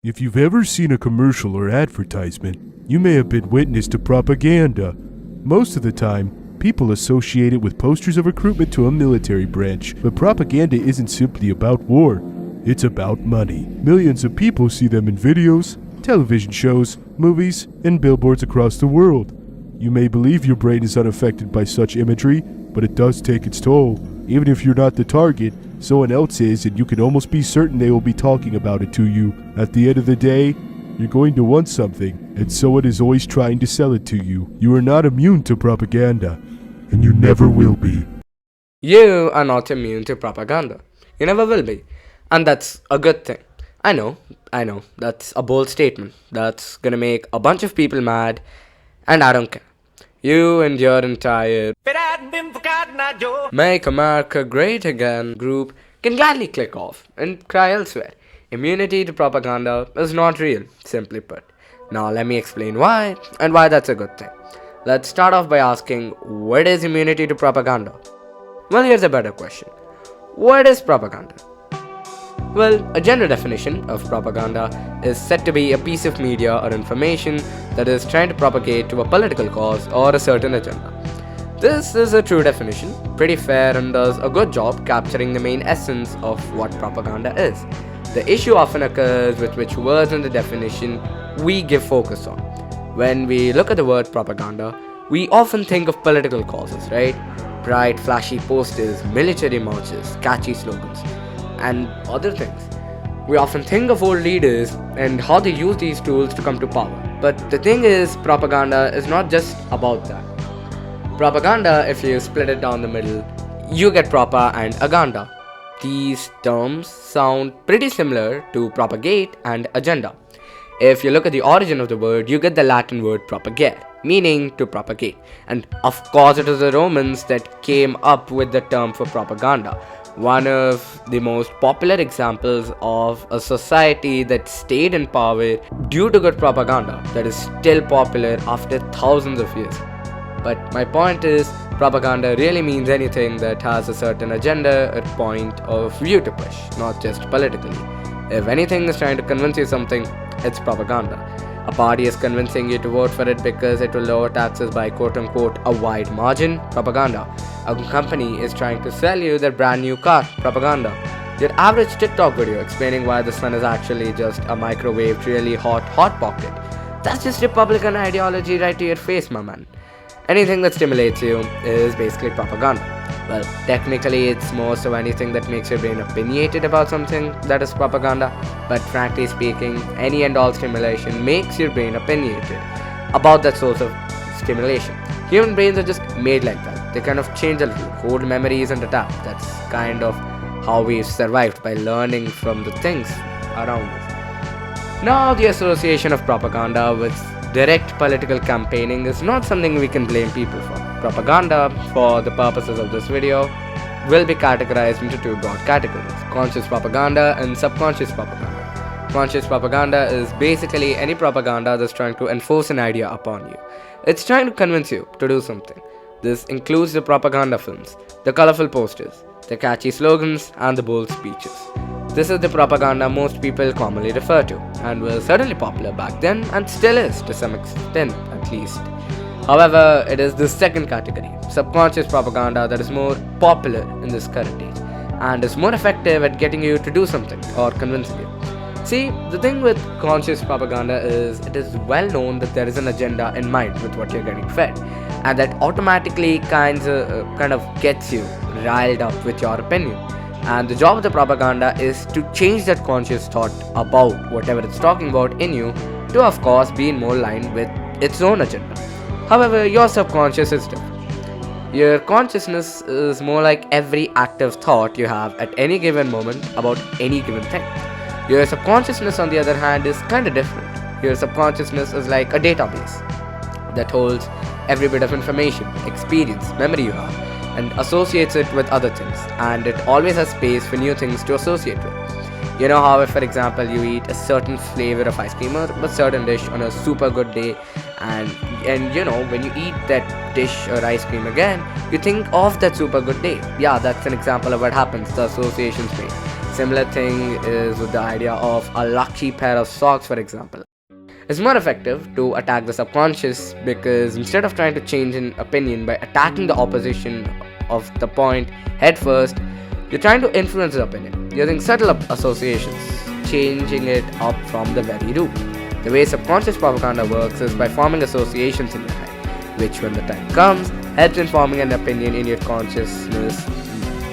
If you've ever seen a commercial or advertisement, you may have been witness to propaganda. Most of the time, people associate it with posters of recruitment to a military branch, but propaganda isn't simply about war. It's about money. Millions of people see them in videos, television shows, movies, and billboards across the world. You may believe your brain is unaffected by such imagery, but it does take its toll. Even if you're not the target, someone else is, and you can almost be certain they will be talking about it to you. At the end of the day, you're going to want something, and someone is always trying to sell it to you. You are not immune to propaganda, and you never will be. You are not immune to propaganda. You never will be. And that's a good thing. I know, that's a bold statement. That's gonna make a bunch of people mad, and I don't care. You and your entire Make America Great Again group can gladly click off and cry elsewhere. Immunity to propaganda is not real, simply put. Now let me explain why and why that's a good thing. Let's start off by asking, what is immunity to propaganda? Well, here's a better question. What is propaganda? Well, a general definition of propaganda is said to be a piece of media or information that is trying to propagate to a political cause or a certain agenda. This is a true definition, pretty fair, and does a good job capturing the main essence of what propaganda is. The issue often occurs with which words in the definition we give focus on. When we look at the word propaganda, we often think of political causes, right? Bright, flashy posters, military marches, catchy slogans, and other things. We often think of old leaders and how they use these tools to come to power. But the thing is, propaganda is not just about that. Propaganda, if you split it down the middle, you get propa and aganda. These terms sound pretty similar to propagate and agenda. If you look at the origin of the word, you get the Latin word propagare, meaning to propagate. And of course, it was the Romans that came up with the term for propaganda. One of the most popular examples of a society that stayed in power due to good propaganda that is still popular after thousands of years. But my point is, propaganda really means anything that has a certain agenda or point of view to push, not just politically. If anything is trying to convince you something, it's propaganda. A party is convincing you to vote for it because it will lower taxes by quote-unquote a wide margin, propaganda. A company is trying to sell you their brand new car, propaganda. Your average TikTok video explaining why the sun is actually just a microwaved really hot pocket. That's just Republican ideology right to your face, my man. Anything that stimulates you is basically propaganda. Well, technically it's more so anything that makes your brain opinionated about something that is propaganda, but frankly speaking, any and all stimulation makes your brain opinionated about that source of stimulation. Human brains are just made like that. They kind of change a little, hold memories and adapt. That's kind of how we've survived, by learning from the things around us. Now, the association of propaganda with direct political campaigning is not something we can blame people for. Propaganda, for the purposes of this video, will be categorized into two broad categories: conscious propaganda and subconscious propaganda. Conscious propaganda is basically any propaganda that's trying to enforce an idea upon you. It's trying to convince you to do something. This includes the propaganda films, the colorful posters, the catchy slogans, and the bold speeches. This is the propaganda most people commonly refer to, and was certainly popular back then and still is to some extent at least. However, it is the second category, subconscious propaganda, that is more popular in this current age and is more effective at getting you to do something or convincing you. See, the thing with conscious propaganda is it is well known that there is an agenda in mind with what you're getting fed, and that automatically kind of gets you riled up with your opinion. And the job of the propaganda is to change that conscious thought about whatever it's talking about in you to, of course, be in more line with its own agenda. However, your subconscious is different. Your consciousness is more like every active thought you have at any given moment about any given thing. Your subconsciousness, on the other hand, is kind of different. Your subconsciousness is like a database that holds every bit of information, experience, memory you have, and associates it with other things, and it always has space for new things to associate with. You know how if, for example, you eat a certain flavor of ice cream or a certain dish on a super good day, and you know, when you eat that dish or ice cream again, you think of that super good day. Yeah, that's an example of what happens, the associations made. Similar thing is with the idea of a lucky pair of socks, for example. It's more effective to attack the subconscious because instead of trying to change an opinion by attacking the opposition of the point head first, you're trying to influence the opinion using subtle associations, changing it up from the very root. The way subconscious propaganda works is by forming associations in your head, which, when the time comes, helps in forming an opinion in your consciousness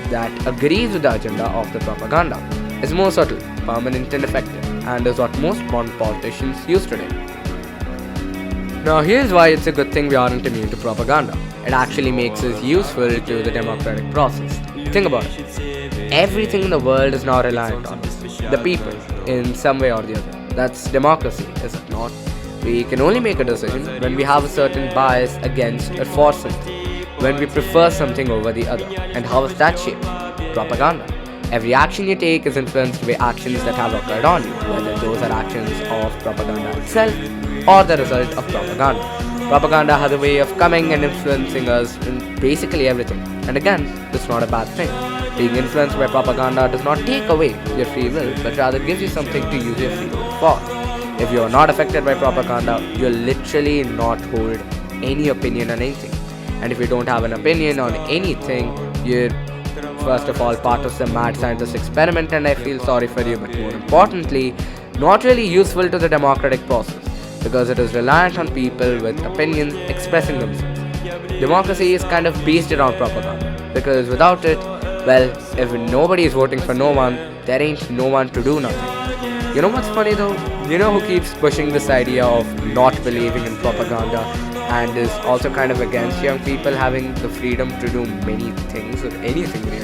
that agrees with the agenda of the propaganda. It's more subtle, permanent, and effective, and is what most modern politicians use today. Now, here's why it's a good thing we aren't immune to propaganda. It actually makes us useful to the democratic process. Think about it. Everything in the world is now reliant on us, the people, in some way or the other. That's democracy, is it not? We can only make a decision when we have a certain bias against or for something, when we prefer something over the other. And how is that shaped? Propaganda. Every action you take is influenced by actions that have occurred on you, whether those are actions of propaganda itself or the result of propaganda. Propaganda has a way of coming and influencing us in basically everything. And again, it's not a bad thing. Being influenced by propaganda does not take away your free will, but rather gives you something to use your free will for. If you are not affected by propaganda, you'll literally not hold any opinion on anything. And if you don't have an opinion on anything, you're first of all part of some mad scientist experiment, and I feel sorry for you, but more importantly, not really useful to the democratic process because it is reliant on people with opinions expressing themselves. Democracy is kind of based around propaganda because without it, well, if nobody is voting for no one, there ain't no one to do nothing. You know what's funny though? You know who keeps pushing this idea of not believing in propaganda and is also kind of against young people having the freedom to do many things or anything really?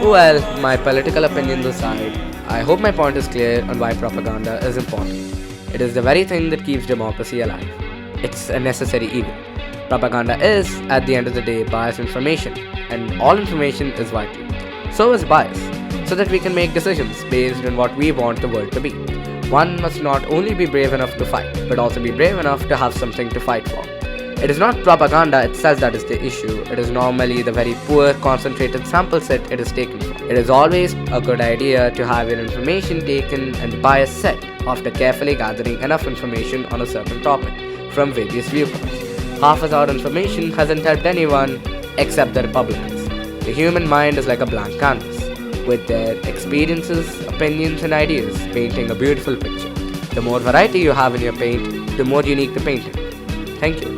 Well, my political opinions aside, I hope my point is clear on why propaganda is important. It is the very thing that keeps democracy alive. It's a necessary evil. Propaganda is, at the end of the day, biased information, and all information is vital. So is bias, so that we can make decisions based on what we want the world to be. One must not only be brave enough to fight, but also be brave enough to have something to fight for. It is not propaganda itself that is the issue, it is normally the very poor, concentrated sample set it is taken from. It is always a good idea to have your information taken and bias set after carefully gathering enough information on a certain topic from various viewpoints. Half as our information hasn't helped anyone except the Republicans. The human mind is like a blank canvas, with their experiences, opinions, and ideas painting a beautiful picture. The more variety you have in your paint, the more unique the painting. Thank you.